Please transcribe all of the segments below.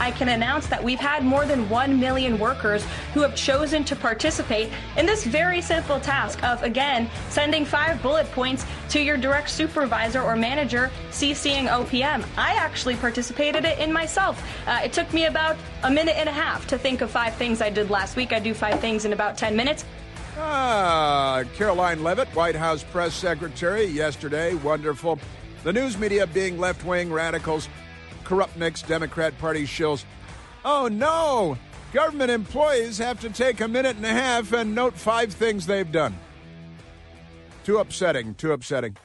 I can announce that we've had more than 1 million workers who have chosen to participate in this very simple task of, again, sending 5 bullet points to your direct supervisor or manager, CCing OPM. I actually participated in myself. It took me about a minute and a half to think of 5 things I did last week. I do 5 things in about 10 minutes. Caroline Leavitt, White House press secretary, yesterday. Wonderful. The news media being left-wing radicals, corrupt nicks, Democrat Party shills. Oh, no! Government employees have to take a minute and a half and note 5 things they've done. Too upsetting, too upsetting.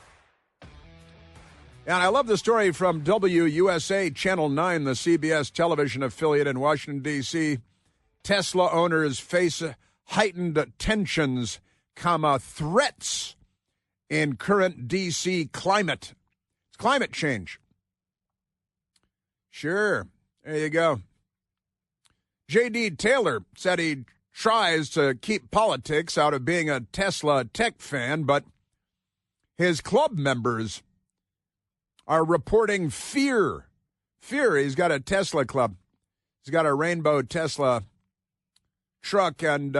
And I love the story from WUSA Channel 9, the CBS television affiliate in Washington, D.C. Tesla owners face heightened tensions, threats in current D.C. climate. It's climate change. Sure, there you go. J.D. Taylor said he tries to keep politics out of being a Tesla tech fan, but his club members are reporting fear. Fear. He's got a Tesla club. He's got a rainbow Tesla truck, and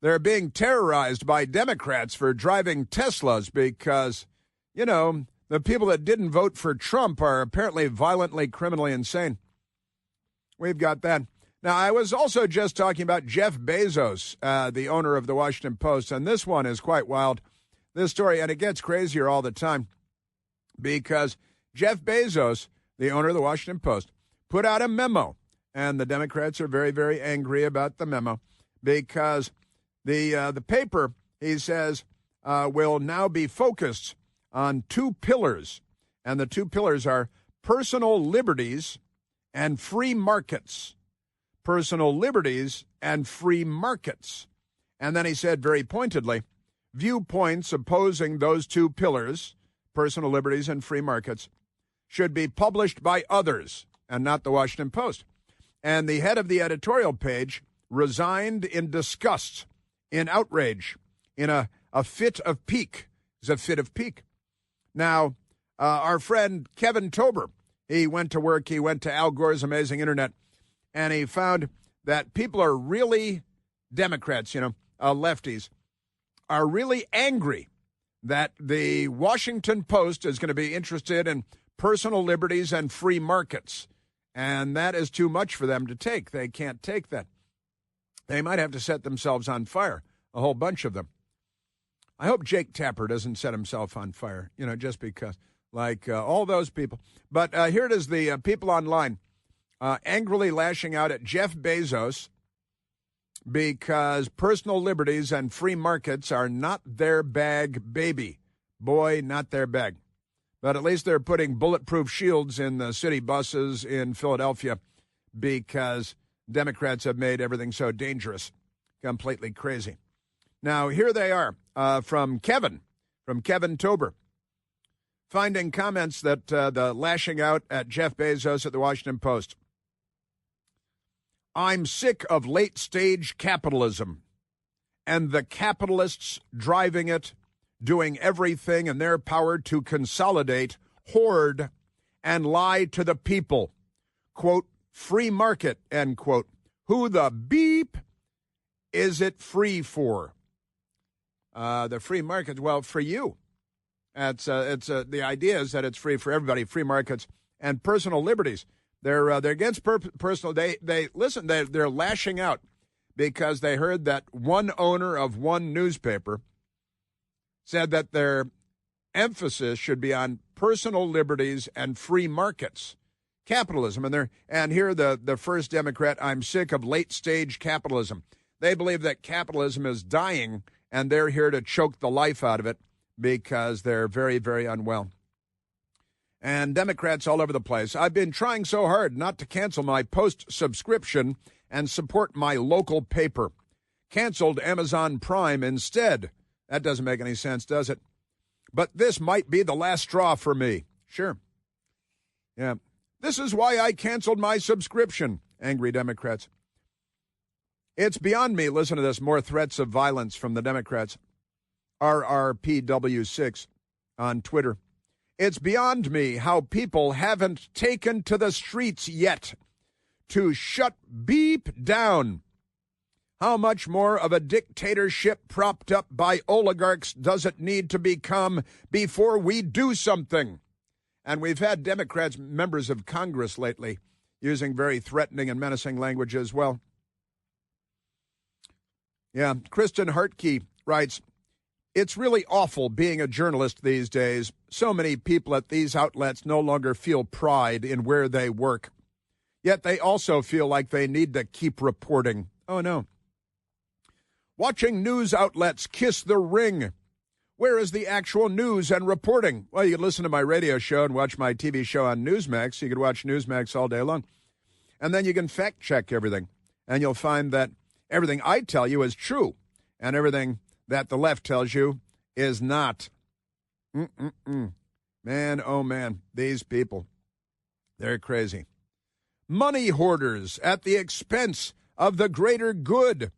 they're being terrorized by Democrats for driving Teslas because, you know, the people that didn't vote for Trump are apparently violently, criminally insane. We've got that. Now, I was also just talking about Jeff Bezos, the owner of the Washington Post, and this one is quite wild. This story, and it gets crazier all the time, because Jeff Bezos, the owner of the Washington Post, put out a memo, and the Democrats are very, very angry about the memo because the paper, he says, will now be focused on 2 pillars, and the 2 pillars are personal liberties and free markets. Personal liberties and free markets. And then he said very pointedly, viewpoints opposing those 2 pillars, personal liberties and free markets, should be published by others and not the Washington Post. And the head of the editorial page resigned in disgust, in outrage, in a fit of pique. It's a fit of pique. Now, our friend Kevin Tober, he went to work, he went to Al Gore's Amazing Internet, and he found that people are really, Democrats, lefties, are really angry that the Washington Post is going to be interested in personal liberties and free markets. And that is too much for them to take. They can't take that. They might have to set themselves on fire, a whole bunch of them. I hope Jake Tapper doesn't set himself on fire, just because, like all those people. But here it is, the people online angrily lashing out at Jeff Bezos because personal liberties and free markets are not their bag, baby. Boy, not their bag. But at least they're putting bulletproof shields in the city buses in Philadelphia because Democrats have made everything so dangerous. Completely crazy. Now, here they are from Kevin Tober, finding comments that the lashing out at Jeff Bezos at the Washington Post. I'm sick of late-stage capitalism and the capitalists driving it, doing everything in their power to consolidate, hoard, and lie to the people. Quote, free market, end quote. Who the beep is it free for? The free market, well, for you. The idea is that it's free for everybody, free markets and personal liberties. They're against personal. They're lashing out because they heard that one owner of one newspaper said that their emphasis should be on personal liberties and free markets, capitalism. And here the first Democrat, I'm sick of late stage capitalism. They believe that capitalism is dying, and they're here to choke the life out of it because they're very, very unwell. And Democrats all over the place. I've been trying so hard not to cancel my Post subscription and support my local paper. Canceled Amazon Prime instead. That doesn't make any sense, does it? But this might be the last straw for me. Sure. Yeah. This is why I canceled my subscription, angry Democrats. It's beyond me. Listen to this. More threats of violence from the Democrats. RRPW6 on Twitter. It's beyond me how people haven't taken to the streets yet to shut beep down. How much more of a dictatorship propped up by oligarchs does it need to become before we do something? And we've had Democrats, members of Congress lately, using very threatening and menacing language as well. Yeah, Kristen Hartke writes, it's really awful being a journalist these days. So many people at these outlets no longer feel pride in where they work. Yet they also feel like they need to keep reporting. Oh, no. Watching news outlets kiss the ring. Where is the actual news and reporting? Well, you can listen to my radio show and watch my TV show on Newsmax. You could watch Newsmax all day long. And then you can fact check everything. And you'll find that everything I tell you is true. And everything that the left tells you is not. Man, oh man, these people, they're crazy. Money hoarders at the expense of the greater good.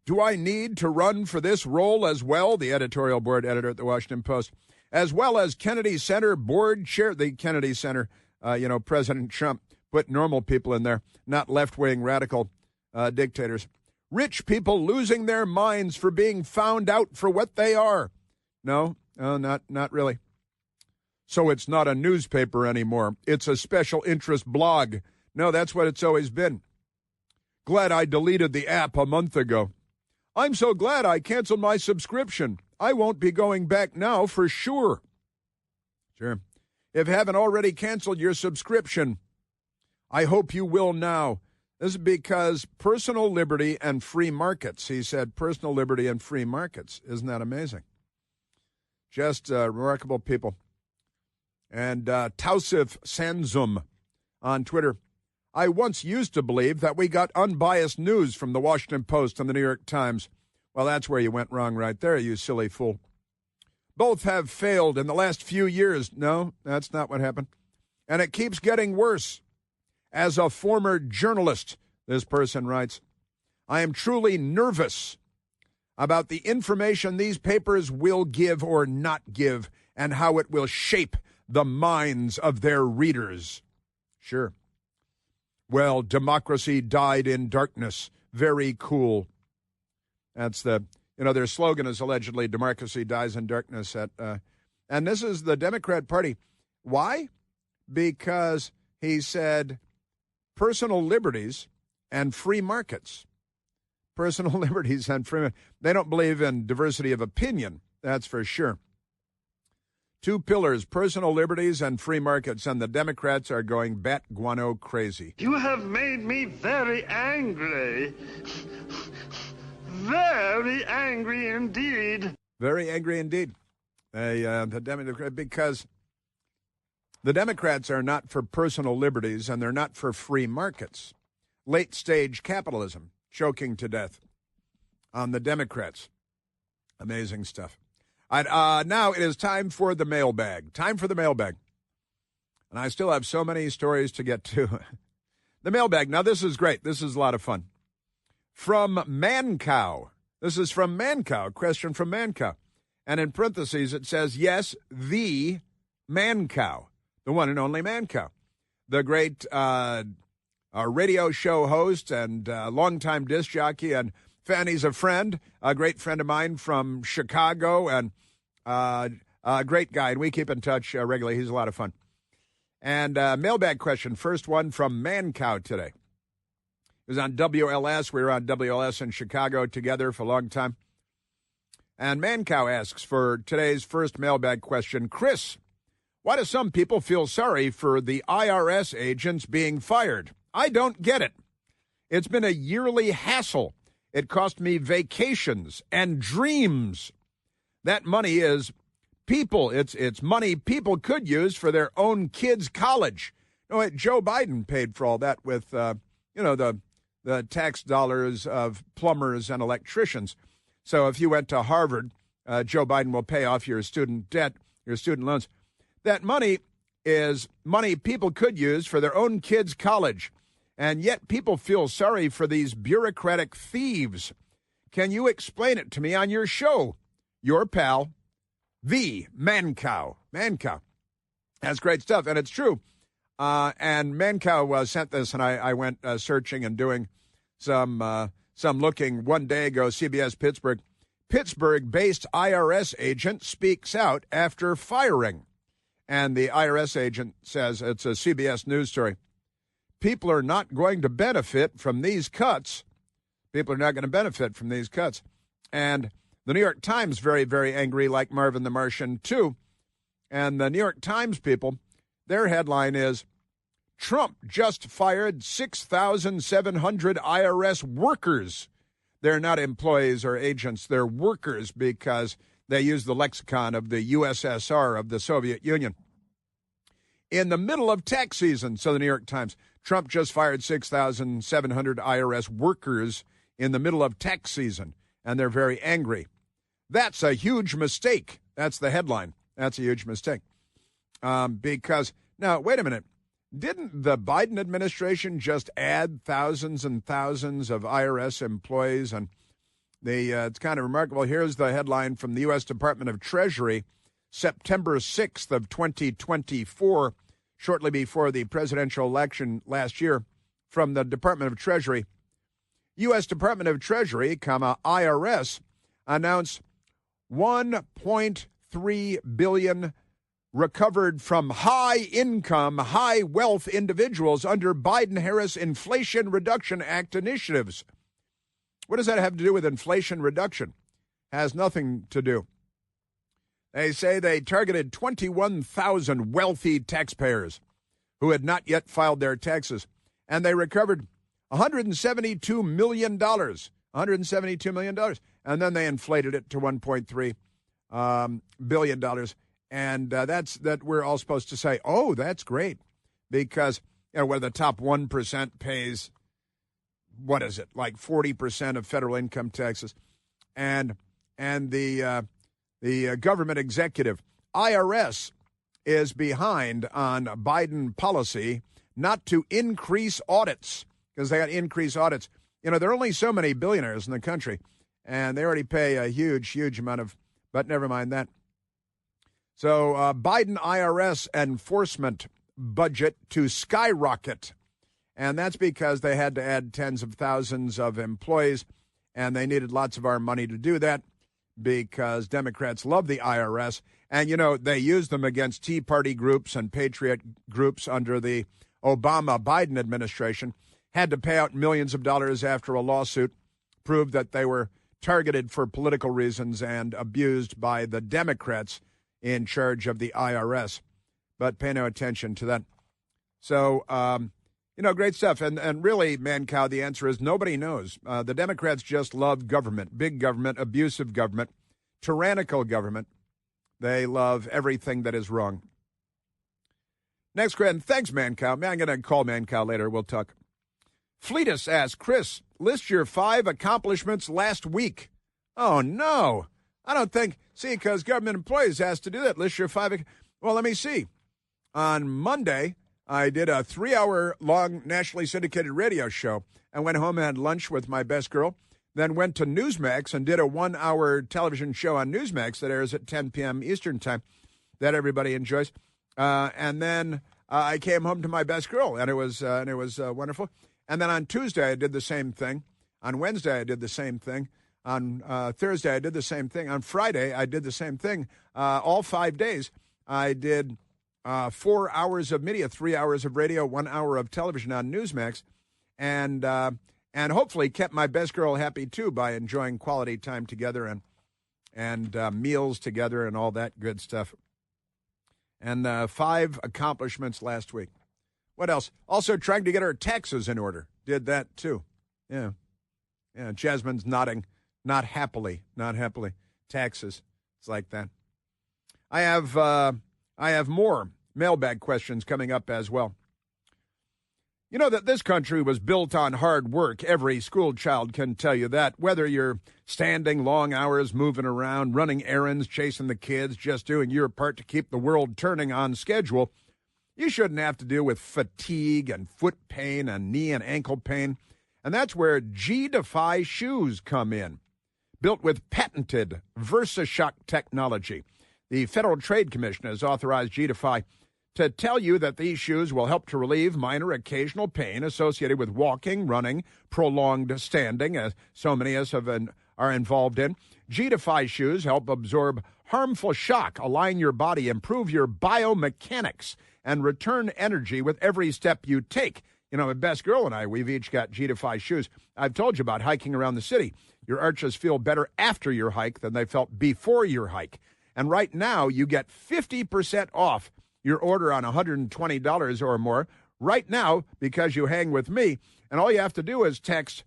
Do I need to run for this role as well? The editorial board editor at the Washington Post, as well as Kennedy Center board chair. The Kennedy Center, President Trump put normal people in there, not left-wing radical dictators. Rich people losing their minds for being found out for what they are. No, not really. So it's not a newspaper anymore. It's a special interest blog. No, that's what it's always been. Glad I deleted the app a month ago. I'm so glad I canceled my subscription. I won't be going back now for sure. Sure. If you haven't already canceled your subscription, I hope you will now. This is because personal liberty and free markets. He said personal liberty and free markets. Isn't that amazing? Just remarkable people. And Tausif Sanzum on Twitter. I once used to believe that we got unbiased news from the Washington Post and the New York Times. Well, that's where you went wrong right there, you silly fool. Both have failed in the last few years. No, that's not what happened. And it keeps getting worse. As a former journalist, this person writes, I am truly nervous about the information these papers will give or not give and how it will shape the minds of their readers. Sure. Well, democracy died in darkness. Very cool. That's their slogan is allegedly democracy dies in darkness. And this is the Democrat Party. Why? Because he said personal liberties and free markets. Personal liberties and free. They don't believe in diversity of opinion. That's for sure. Two pillars, personal liberties and free markets, and the Democrats are going bat guano crazy. You have made me very angry. Very angry indeed. Very angry indeed. Because the Democrats are not for personal liberties and they're not for free markets. Late-stage capitalism, choking to death on the Democrats. Amazing stuff. Now it is time for the mailbag. Time for the mailbag. And I still have so many stories to get to. The mailbag. Now, this is great. This is a lot of fun. From Mancow. This is from Mancow. Question from Mancow. And in parentheses, it says, yes, the Mancow. The one and only Mancow. The great radio show host and longtime disc jockey and Fanny's a friend, a great friend of mine from Chicago, and a great guy. And we keep in touch regularly. He's a lot of fun. And mailbag question, first one from Mancow today. He was on WLS. We were on WLS in Chicago together for a long time. And Mancow asks for today's first mailbag question, Chris, why do some people feel sorry for the IRS agents being fired? I don't get it. It's been a yearly hassle. It cost me vacations and dreams. That money is people. It's money people could use for their own kids' college. No, Joe Biden paid for all that with, the tax dollars of plumbers and electricians. So if you went to Harvard, Joe Biden will pay off your student debt, your student loans. That money is money people could use for their own kids' college. And yet people feel sorry for these bureaucratic thieves. Can you explain it to me on your show? Your pal, the Mancow. Mancow. That's great stuff, and it's true. And Mancow sent this, and I went searching and doing some looking. One day ago, CBS Pittsburgh. Pittsburgh-based IRS agent speaks out after firing. And the IRS agent says, it's a CBS News story, people are not going to benefit from these cuts. People are not going to benefit from these cuts. And the New York Times very, very angry, like Marvin the Martian, too. And the New York Times people, their headline is, Trump just fired 6,700 IRS workers. They're not employees or agents. They're workers because they use the lexicon of the USSR, of the Soviet Union. In the middle of tax season, so the New York Times, Trump just fired 6,700 IRS workers in the middle of tax season, and they're very angry. That's a huge mistake. That's the headline. That's a huge mistake. Because, now, wait a minute. Didn't the Biden administration just add thousands and thousands of IRS employees? And it's kind of remarkable. Here's the headline from the U.S. Department of Treasury, September 6th of 2024, shortly before the presidential election last year, from the Department of Treasury. U.S. Department of Treasury, IRS, announced $1.3 billion recovered from high-income, high-wealth individuals under Biden-Harris Inflation Reduction Act initiatives. What does that have to do with inflation reduction? Has nothing to do. They say they targeted 21,000 wealthy taxpayers who had not yet filed their taxes, and they recovered $172 million. $172 million. And then they inflated it to $1.3 billion. And that's that we're all supposed to say, oh, that's great, because where the top 1% pays, what is it, like 40% of federal income taxes, and the government executive, IRS, is behind on Biden policy not to increase audits, because they got to increase audits. There are only so many billionaires in the country, and they already pay a huge, huge amount of, but never mind that. So Biden IRS enforcement budget to skyrocket. And that's because they had to add tens of thousands of employees, and they needed lots of our money to do that because Democrats love the IRS. And, they use them against Tea Party groups and patriot groups under the Obama-Biden administration, had to pay out millions of dollars after a lawsuit proved that they were targeted for political reasons and abused by the Democrats in charge of the IRS. But pay no attention to that. So, great stuff. And really, Mancow, the answer is nobody knows. The Democrats just love government, big government, abusive government, tyrannical government. They love everything that is wrong. Next, Grant. Thanks, Mancow. I'm going to call Mancow later. We'll talk. Fleetus asks, Chris, list your 5 accomplishments last week. Oh, no. I don't think, because government employees has to do that. List your 5. Well, let me see. On Monday, I did a 3-hour-long nationally syndicated radio show. I went home and had lunch with my best girl, then went to Newsmax and did a 1-hour television show on Newsmax that airs at 10 p.m. Eastern time that everybody enjoys. And then I came home to my best girl, and it was wonderful. And then on Tuesday, I did the same thing. On Wednesday, I did the same thing. On Thursday, I did the same thing. On Friday, I did the same thing. All 5 days, I did 4 hours of media, 3 hours of radio, 1 hour of television on Newsmax, and hopefully kept my best girl happy, too, by enjoying quality time together and meals together and all that good stuff. And 5 accomplishments last week. What else? Also trying to get our taxes in order. Did that, too. Yeah. Jasmine's nodding. Not happily. Taxes. It's like that. I have more mailbag questions coming up as well. You know that this country was built on hard work. Every school child can tell you that. Whether you're standing long hours, moving around, running errands, chasing the kids, just doing your part to keep the world turning on schedule, you shouldn't have to deal with fatigue and foot pain and knee and ankle pain. And that's where G-Defy shoes come in. Built with patented VersaShock technology, the Federal Trade Commission has authorized G-Defy to tell you that these shoes will help to relieve minor occasional pain associated with walking, running, prolonged standing, as so many of us are involved in. G-Defy shoes help absorb harmful shock, align your body, improve your biomechanics, and return energy with every step you take. You know, my best girl and I, we've each got G-Defy shoes. I've told you about hiking around the city. Your arches feel better after your hike than they felt before your hike. And right now, you get 50% off your order on $120 or more right now because you hang with me. And all you have to do is text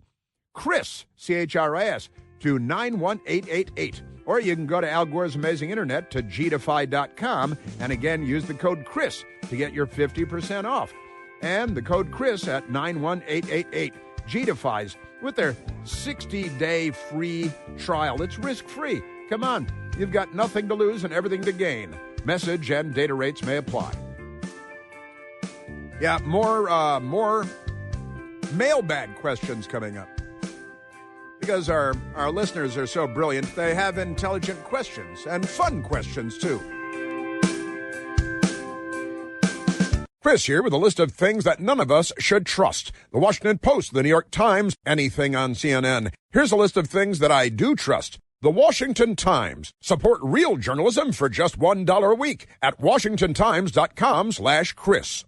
Chris, C-H-R-I-S, to 91888. Or you can go to Al Gore's Amazing Internet to gdefy.com and again use the code Chris to get your 50% off. And the code Chris at 91888. G-Defy's with their 60-day free trial. It's risk-free. Come on, you've got nothing to lose and everything to gain. Message and data rates may apply. Yeah, more mailbag questions coming up. Because our listeners are so brilliant, they have intelligent questions and fun questions, too. Chris here with a list of things that none of us should trust. The Washington Post, the New York Times, anything on CNN. Here's a list of things that I do trust. The Washington Times. Support real journalism for just $1 a week at washingtontimes.com/Chris.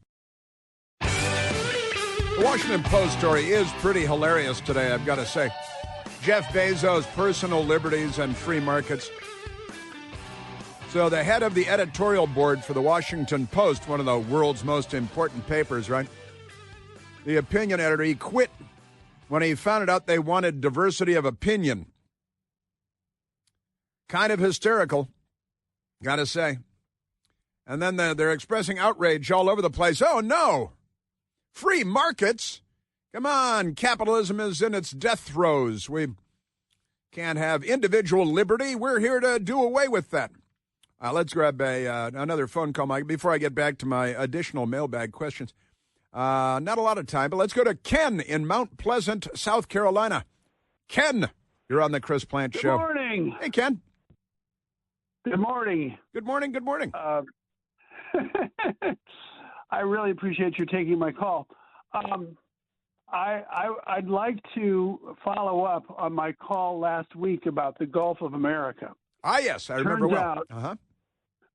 The Washington Post story is pretty hilarious today, I've got to say. Jeff Bezos' personal liberties and free markets. So the head of the editorial board for the Washington Post, one of the world's most important papers, right? The opinion editor, he quit when he found out they wanted diversity of opinion. Kind of hysterical, gotta say. And then they're expressing outrage all over the place. Oh, no! Free markets? Come on, capitalism is in its death throes. We can't have individual liberty. We're here to do away with that. Let's grab another phone call, Mike, before I get back to my additional mailbag questions. Not a lot of time, but let's go to Ken in Mount Pleasant, South Carolina. Ken, you're on the Chris Plant Show. Good morning. Hey, Ken. Good morning. Good morning. Good morning. I really appreciate you taking my call. I'd like to follow up on my call last week about the Gulf of America. Ah, yes, I remember well.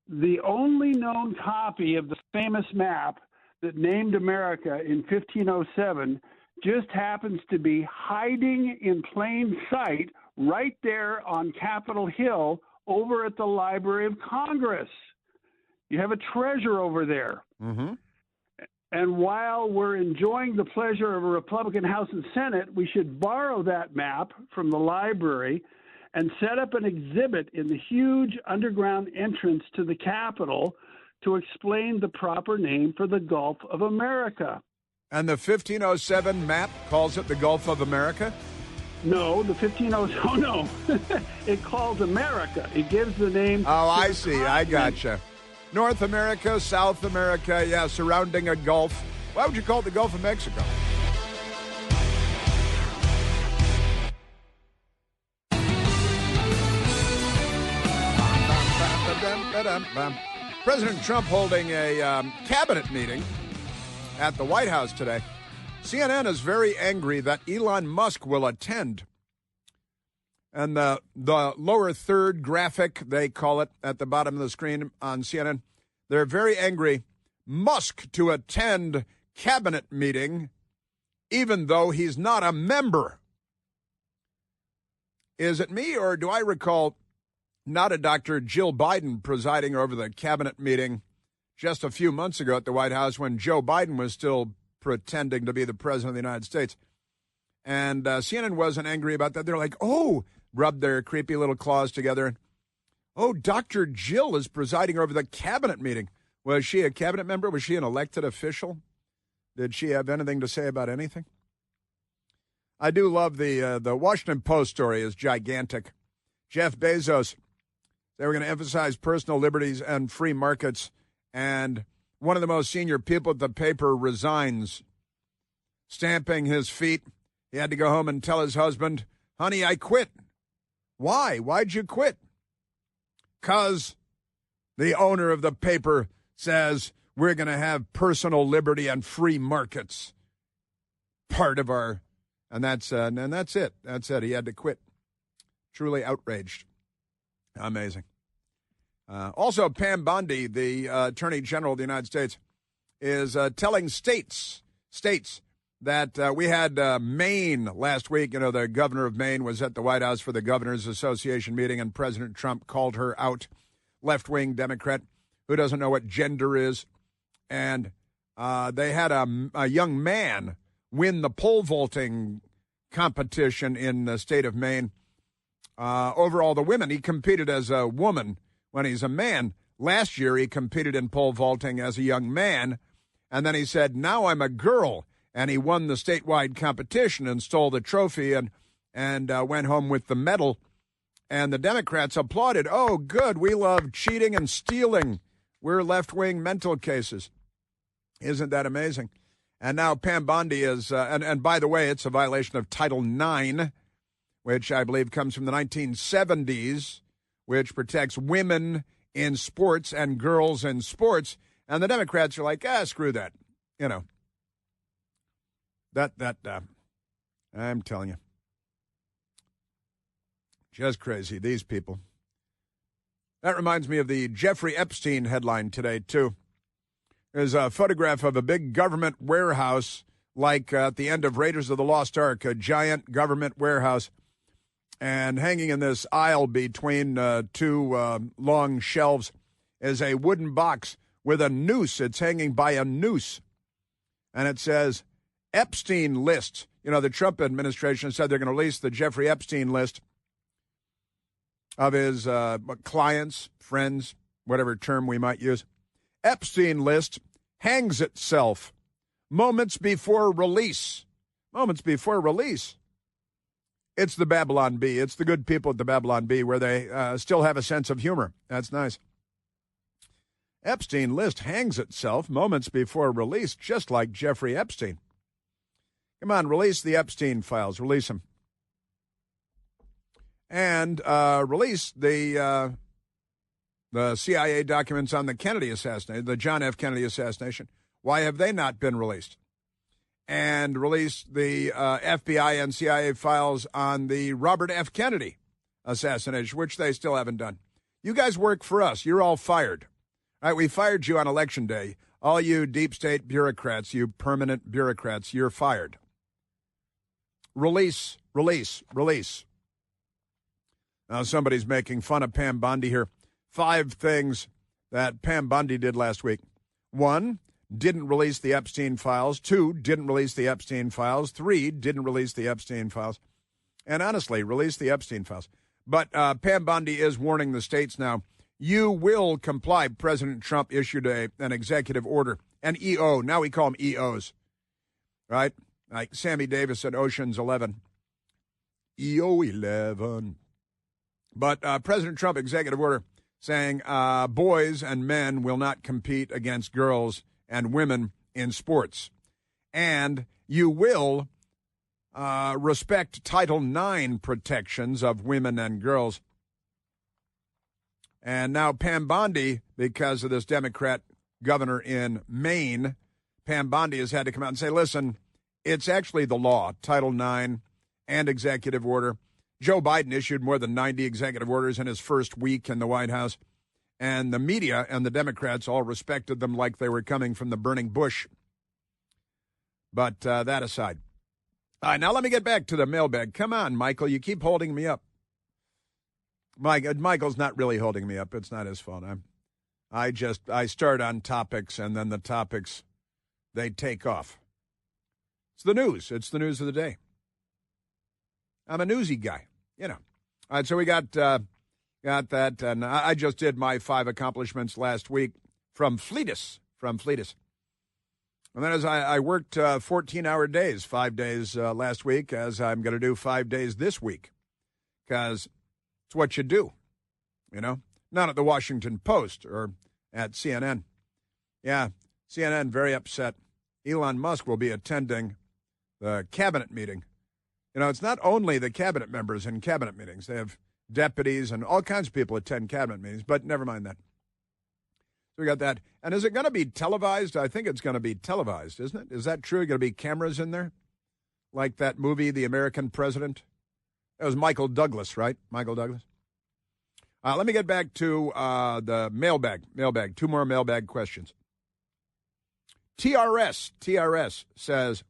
The only known copy of the famous map that named America in 1507 just happens to be hiding in plain sight right there on Capitol Hill over at the Library of Congress. You have a treasure over there. Mm-hmm. And while we're enjoying the pleasure of a Republican House and Senate, we should borrow that map from the library and set up an exhibit in the huge underground entrance to the Capitol to explain the proper name for the Gulf of America. And the 1507 map calls it the Gulf of America? No, the 1507, oh no. It calls America. It gives the name. Oh, I see. I gotcha. North America, South America, yeah, surrounding a Gulf. Why would you call it the Gulf of Mexico? President Trump holding a cabinet meeting at the White House today. CNN is very angry that Elon Musk will attend. And the lower third graphic, they call it, at the bottom of the screen on CNN, they're very angry. Musk to attend cabinet meeting, even though he's not a member. Is it me, or do I recall not a Dr. Jill Biden presiding over the cabinet meeting just a few months ago at the White House when Joe Biden was still pretending to be the president of the United States? And CNN wasn't angry about that. They're like, oh, rubbed their creepy little claws together. Oh, Dr. Jill is presiding over the cabinet meeting. Was she a cabinet member? Was she an elected official? Did she have anything to say about anything? I do love the Washington Post story is gigantic. Jeff Bezos, they were going to emphasize personal liberties and free markets, and one of the most senior people at the paper resigns, stamping his feet. He had to go home and tell his husband, honey, I quit. Why? Why'd you quit? 'Cause the owner of the paper says we're going to have personal liberty and free markets. Part of our, and that's it. That's it. He had to quit. Truly outraged. Amazing. Also, Pam Bondi, the Attorney General of the United States, is telling states that we had Maine last week. You know, the governor of Maine was at the White House for the Governors Association meeting, and President Trump called her out, left-wing Democrat who doesn't know what gender is. And they had a young man win the pole vaulting competition in the state of Maine. Over all the women, he competed as a woman when he's a man. Last year, he competed in pole vaulting as a young man. And then he said, now I'm a girl. And he won the statewide competition and stole the trophy and went home with the medal. And the Democrats applauded. Oh, good. We love cheating and stealing. We're left-wing mental cases. Isn't that amazing? And now Pam Bondi is, and by the way, it's a violation of Title IX, which I believe comes from the 1970s, which protects women in sports and girls in sports. And the Democrats are like, screw that. You know, I'm telling you. Just crazy, these people. That reminds me of the Jeffrey Epstein headline today, too. There's a photograph of a big government warehouse, like at the end of Raiders of the Lost Ark, a giant government warehouse. And hanging in this aisle between two long shelves is a wooden box with a noose. It's hanging by a noose. And it says, Epstein list. You know, the Trump administration said they're going to release the Jeffrey Epstein list of his clients, friends, whatever term we might use. Epstein list hangs itself moments before release. Moments before release. It's the Babylon Bee. It's the good people at the Babylon Bee where they still have a sense of humor. That's nice. Epstein list hangs itself moments before release, just like Jeffrey Epstein. Come on, release the Epstein files. Release them. And release the CIA documents on the Kennedy assassination, the John F. Kennedy assassination. Why have they not been released? And release the FBI and CIA files on the Robert F. Kennedy assassination, which they still haven't done. You guys work for us. You're all fired. All right, we fired you on Election Day. All you deep state bureaucrats, you permanent bureaucrats, you're fired. Release, release, release. Now, somebody's making fun of Pam Bondi here. 5 things that Pam Bondi did last week. 1, didn't release the Epstein files. 2, didn't release the Epstein files. 3, didn't release the Epstein files. And honestly, release the Epstein files. But Pam Bondi is warning the states now, you will comply. President Trump issued an executive order, an EO. Now we call them EOs, right? Like Sammy Davis at Ocean's 11. EO 11. But President Trump executive order saying boys and men will not compete against girls and women in sports. And you will respect Title IX protections of women and girls. And now Pam Bondi, because of this Democrat governor in Maine, Pam Bondi has had to come out and say, listen, it's actually the law, Title IX and executive order. Joe Biden issued more than 90 executive orders in his first week in the White House. And the media and the Democrats all respected them like they were coming from the burning bush. But that aside. All right, now let me get back to the mailbag. Come on, Michael, you keep holding me up. Michael's not really holding me up. It's not his fault. I start on topics, and then the topics, they take off. It's the news. It's the news of the day. I'm a newsy guy, you know. All right, so we got that, and I just did my 5 accomplishments last week from Fleetus. And then as I worked 14-hour days, 5 days last week, as I'm going to do 5 days this week, because it's what you do, you know, not at the Washington Post or at CNN. Yeah, CNN very upset. Elon Musk will be attending the cabinet meeting. You know, it's not only the cabinet members in cabinet meetings. They have deputies and all kinds of people attend cabinet meetings, but never mind that. we got that. And is it going to be televised? I think it's going to be televised, isn't it? Is that true? Going to be cameras in there? Like that movie, The American President? It was Michael Douglas, right? Michael Douglas. Let me get back to the mailbag. Mailbag. 2 more mailbag questions. TRS says,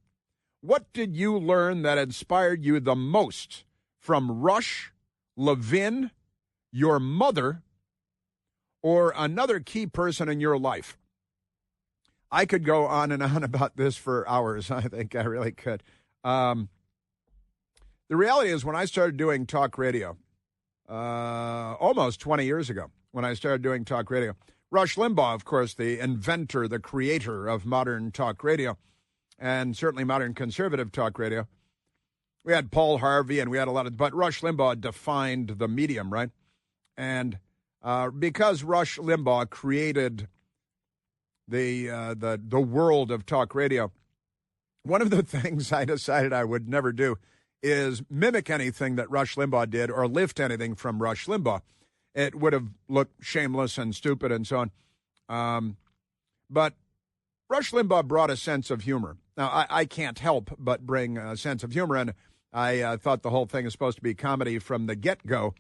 what did you learn that inspired you the most from Rush, Levin, your mother, or another key person in your life? I could go on and on about this for hours. I think I really could. The reality is when I started doing talk radio, almost 20 years ago, when I started doing talk radio, Rush Limbaugh, of course, the inventor, the creator of modern talk radio, and certainly modern conservative talk radio. We had Paul Harvey, and we had a lot of, but Rush Limbaugh defined the medium, right? And because Rush Limbaugh created the world of talk radio, one of the things I decided I would never do is mimic anything that Rush Limbaugh did or lift anything from Rush Limbaugh. It would have looked shameless and stupid and so on. But Rush Limbaugh brought a sense of humor. Now, I can't help but bring a sense of humor, and I thought the whole thing is supposed to be comedy from the get-go.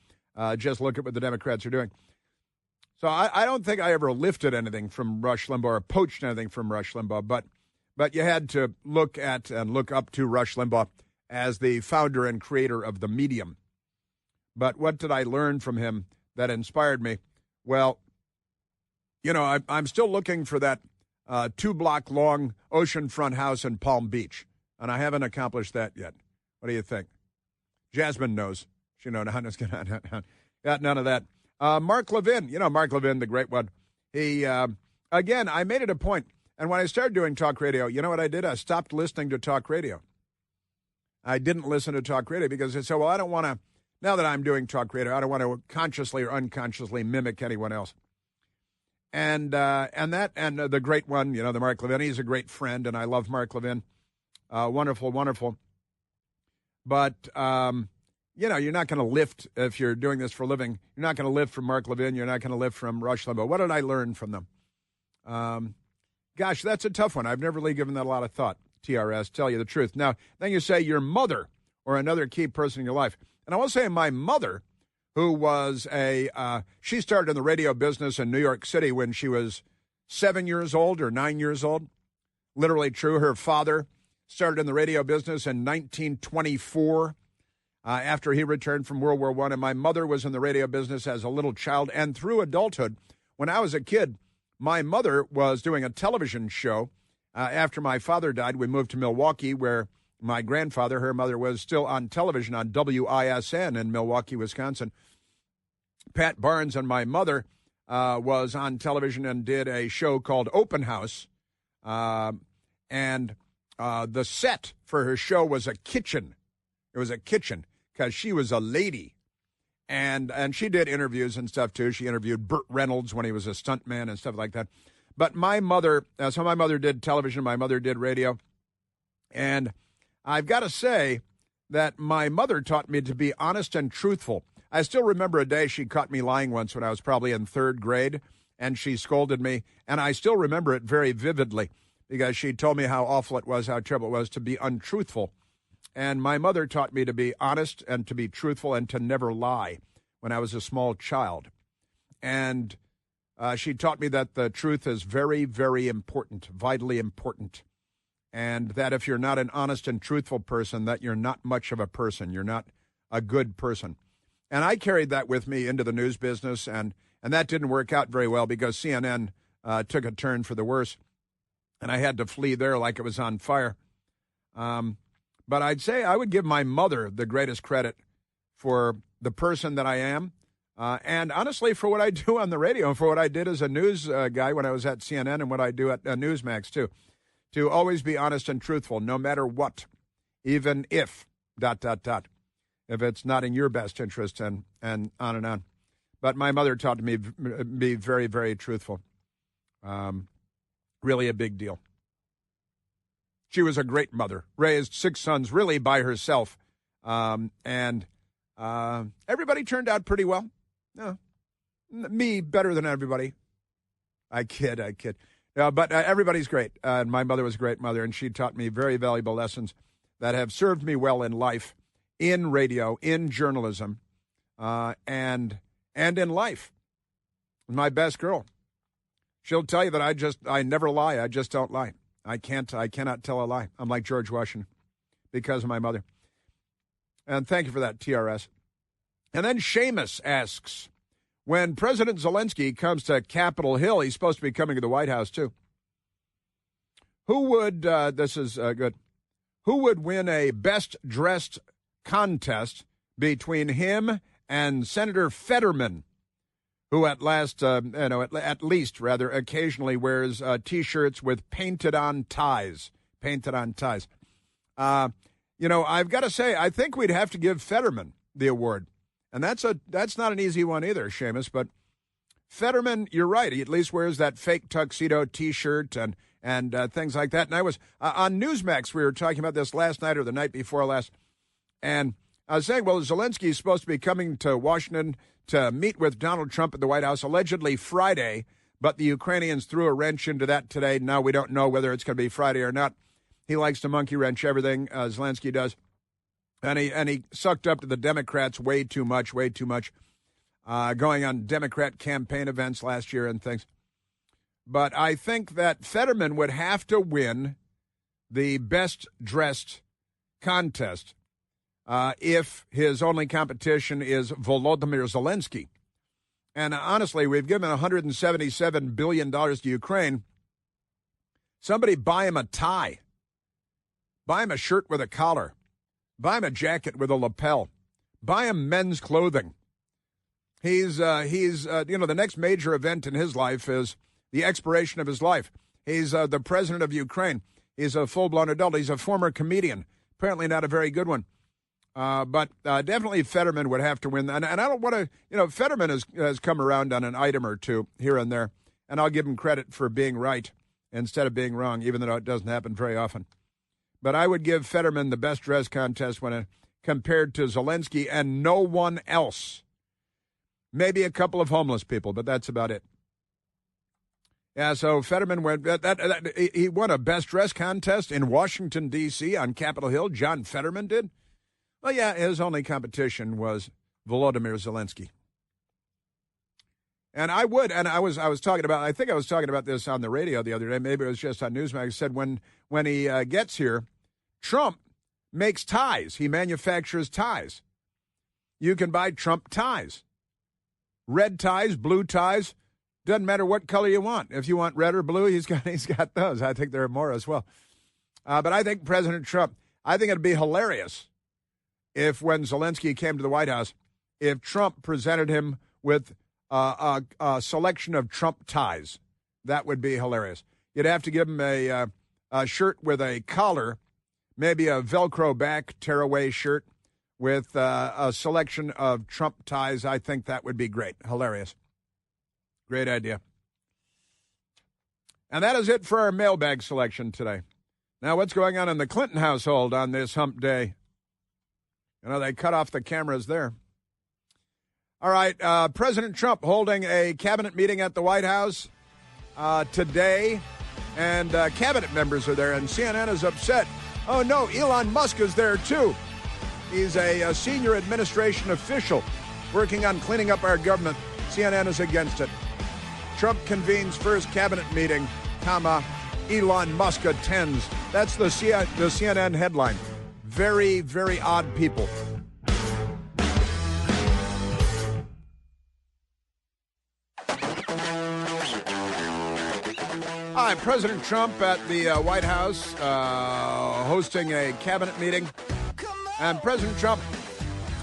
Just look at what the Democrats are doing. So I don't think I ever lifted anything from Rush Limbaugh or poached anything from Rush Limbaugh, but you had to look at and look up to Rush Limbaugh as the founder and creator of the medium. But what did I learn from him that inspired me? Well, you know, I'm still looking for that 2-block-long oceanfront house in Palm Beach, and I haven't accomplished that yet. What do you think? Jasmine knows. She knows. Got none of that. Mark Levin, you know Mark Levin, the great one. He, again, I made it a point, and when I started doing talk radio, you know what I did? I stopped listening to talk radio. I didn't listen to talk radio because I said, well, I don't want to, now that I'm doing talk radio, I don't want to consciously or unconsciously mimic anyone else. And the great one, you know, the Mark Levin, he's a great friend, and I love Mark Levin. Wonderful, wonderful. But, you know, you're not going to lift, if you're doing this for a living, you're not going to lift from Mark Levin, you're not going to lift from Rush Limbaugh. What did I learn from them? Gosh, that's a tough one. I've never really given that a lot of thought, TRS, tell you the truth. Now, then you say your mother or another key person in your life. And I will say my mother, who was she started in the radio business in New York City when she was 7 years old or 9 years old. Literally true. Her father started in the radio business in 1924 after he returned from World War I. And my mother was in the radio business as a little child and through adulthood. When I was a kid, my mother was doing a television show. After my father died, we moved to Milwaukee, where my grandfather, her mother, was still on television on WISN in Milwaukee, Wisconsin. Pat Barnes and my mother was on television and did a show called Open House. And the set for her show was a kitchen. It was a kitchen because she was a lady. And she did interviews and stuff, too. She interviewed Burt Reynolds when he was a stuntman and stuff like that. But my mother, so my mother did television, my mother did radio. And I've got to say that my mother taught me to be honest and truthful. I still remember a day she caught me lying once when I was probably in 3rd grade, and she scolded me. And I still remember it very vividly because she told me how awful it was, how terrible it was to be untruthful. And my mother taught me to be honest and to be truthful and to never lie when I was a small child. And she taught me that the truth is very, very important, vitally important. And that if you're not an honest and truthful person, that you're not much of a person. You're not a good person. And I carried that with me into the news business, and that didn't work out very well because CNN took a turn for the worse, and I had to flee there like it was on fire. But I'd say I would give my mother the greatest credit for the person that I am, and honestly for what I do on the radio and for what I did as a news guy when I was at CNN and what I do at Newsmax, too. To always be honest and truthful, no matter what, even if, ... if it's not in your best interest, and on and on. But my mother taught me to be very, very truthful. Really a big deal. She was a great mother, raised 6 sons really by herself, and everybody turned out pretty well. Me better than everybody. I kid. But everybody's great. And my mother was a great mother, and she taught me very valuable lessons that have served me well in life, in radio, in journalism, and in life. My best girl. She'll tell you that I never lie. I just don't lie. I cannot tell a lie. I'm like George Washington because of my mother. And thank you for that, TRS. And then Seamus asks, when President Zelensky comes to Capitol Hill, he's supposed to be coming to the White House, too. Who would, this is good, who would win a best-dressed contest between him and Senator Fetterman, who at least occasionally wears T-shirts with painted-on ties. I've got to say, I think we'd have to give Fetterman the award. And that's not an easy one either, Seamus. But Fetterman, you're right. He at least wears that fake tuxedo T-shirt and things like that. And I was on Newsmax. We were talking about this last night or the night before last. And I was saying, well, Zelensky is supposed to be coming to Washington to meet with Donald Trump at the White House, allegedly Friday. But the Ukrainians threw a wrench into that today. Now we don't know whether it's going to be Friday or not. He likes to monkey wrench everything, Zelensky does. And he sucked up to the Democrats way too much, going on Democrat campaign events last year and things. But I think that Fetterman would have to win the best-dressed contest if his only competition is Volodymyr Zelensky. And honestly, we've given $177 billion to Ukraine. Somebody buy him a tie. Buy him a shirt with a collar. Buy him a jacket with a lapel. Buy him men's clothing. He's the next major event in his life is the expiration of his life. He's the president of Ukraine. He's a full-blown adult. He's a former comedian. Apparently not a very good one. But definitely Fetterman would have to win. And I don't want to, Fetterman has come around on an item or two here and there. And I'll give him credit for being right instead of being wrong, even though it doesn't happen very often. But I would give Fetterman the best dress contest when compared to Zelensky and no one else. Maybe a couple of homeless people, but that's about it. Yeah, so Fetterman he won a best dress contest in Washington, D.C. on Capitol Hill. John Fetterman did. Well, yeah, his only competition was Volodymyr Zelensky. And I was talking about, I think I was talking about this on the radio the other day. Maybe it was just on Newsmax. I said when he gets here, Trump makes ties. He manufactures ties. You can buy Trump ties. Red ties, blue ties. Doesn't matter what color you want. If you want red or blue, he's got those. I think there are more as well. But I think President Trump, I think it'd be hilarious if when Zelensky came to the White House, if Trump presented him with a selection of Trump ties. That would be hilarious. You'd have to give him a shirt with a collar, maybe a Velcro back tearaway shirt with a selection of Trump ties. I think that would be great. Hilarious. Great idea. And that is it for our mailbag selection today. Now, what's going on in the Clinton household on this hump day? They cut off the cameras there. All right, President Trump holding a cabinet meeting at the White House today, and cabinet members are there, and CNN is upset. Oh, no, Elon Musk is there, too. He's a senior administration official working on cleaning up our government. CNN is against it. Trump convenes first cabinet meeting, Elon Musk attends. That's the CNN headline. Very, very odd people. Hi, President Trump at the White House hosting a cabinet meeting. And President Trump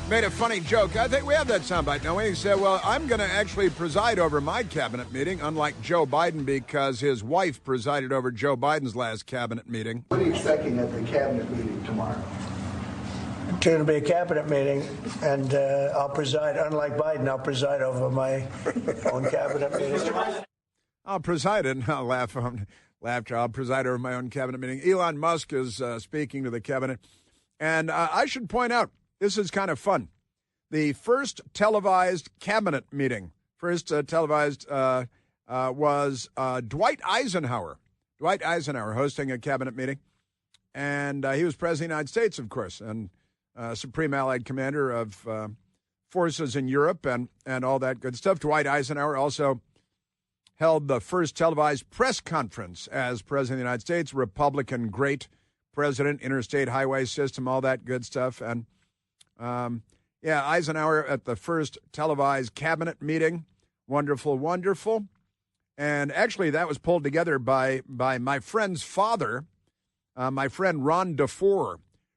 made a funny joke. I think we have that soundbite, don't we? He said, well, I'm going to actually preside over my cabinet meeting, unlike Joe Biden, because his wife presided over Joe Biden's last cabinet meeting. What are you expecting at the cabinet meeting tomorrow? It's going to be a cabinet meeting, and I'll preside, unlike Biden, I'll preside over my own cabinet meeting. I'll preside it, and I'll laugh. I'll preside over my own cabinet meeting. Elon Musk is speaking to the cabinet. And I should point out, this is kind of fun. The first televised cabinet meeting, first televised was Dwight Eisenhower. Dwight Eisenhower hosting a cabinet meeting. And he was President of the United States, of course, and Supreme Allied Commander of forces in Europe and all that good stuff. Dwight Eisenhower also held the first televised press conference as President of the United States, Republican great president, interstate highway system, all that good stuff. And, Eisenhower at the first televised cabinet meeting. Wonderful, wonderful. And actually, that was pulled together by my friend's father, my friend Ron DeFore.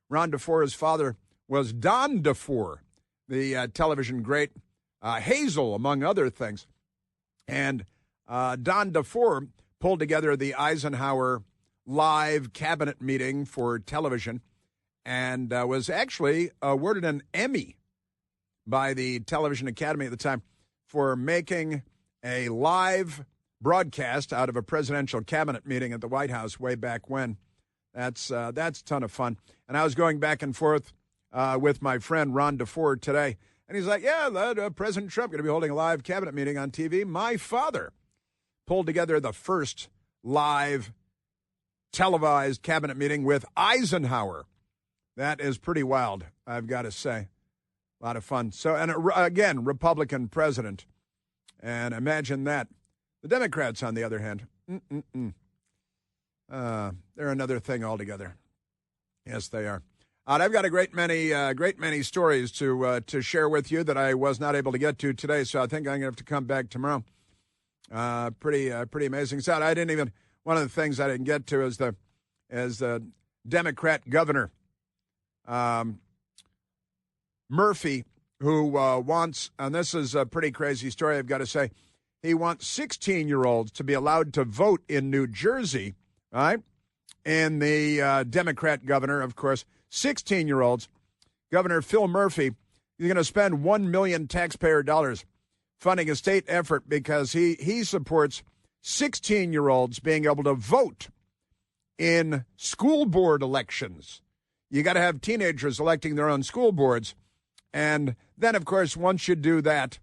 Ron DeFore's father was Don DeFore, the television great, Hazel, among other things. And Don DeFore pulled together the Eisenhower live cabinet meeting for television and was actually awarded an Emmy by the Television Academy at the time for making a live broadcast out of a presidential cabinet meeting at the White House way back when. That's a ton of fun. And I was going back and forth with my friend Ron DeFore today, and he's like, President Trump going to be holding a live cabinet meeting on TV. My father pulled together the first live televised cabinet meeting with Eisenhower. That is pretty wild, I've got to say. A lot of fun. So, and again, Republican president. And imagine that. The Democrats, on the other hand, they're another thing altogether. Yes, they are. And I've got a great many stories to share with you that I was not able to get to today, so I think I'm going to have to come back tomorrow. Pretty amazing. So one of the things I didn't get to is the Democrat governor, Murphy, who wants, and this is a pretty crazy story, I've got to say, he wants 16-year-olds to be allowed to vote in New Jersey, right? And the Democrat governor, of course, 16-year-olds, Governor Phil Murphy, he's going to spend $1 million taxpayer dollars funding a state effort because he supports 16-year-olds being able to vote in school board elections. You got to have teenagers electing their own school boards. And then, of course, once you do that,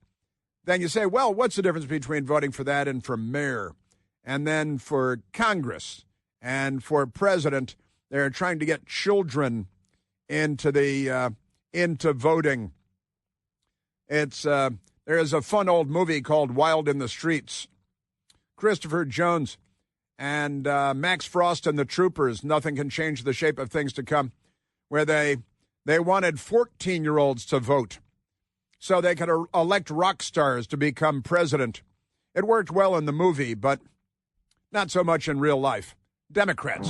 then you say, well, what's the difference between voting for that and for mayor? And then for Congress and for president, they're trying to get children into voting. There is a fun old movie called Wild in the Streets. Christopher Jones and Max Frost and the Troopers, Nothing Can Change the Shape of Things to Come, where they wanted 14-year-olds to vote so they could elect rock stars to become president. It worked well in the movie, but not so much in real life. Democrats.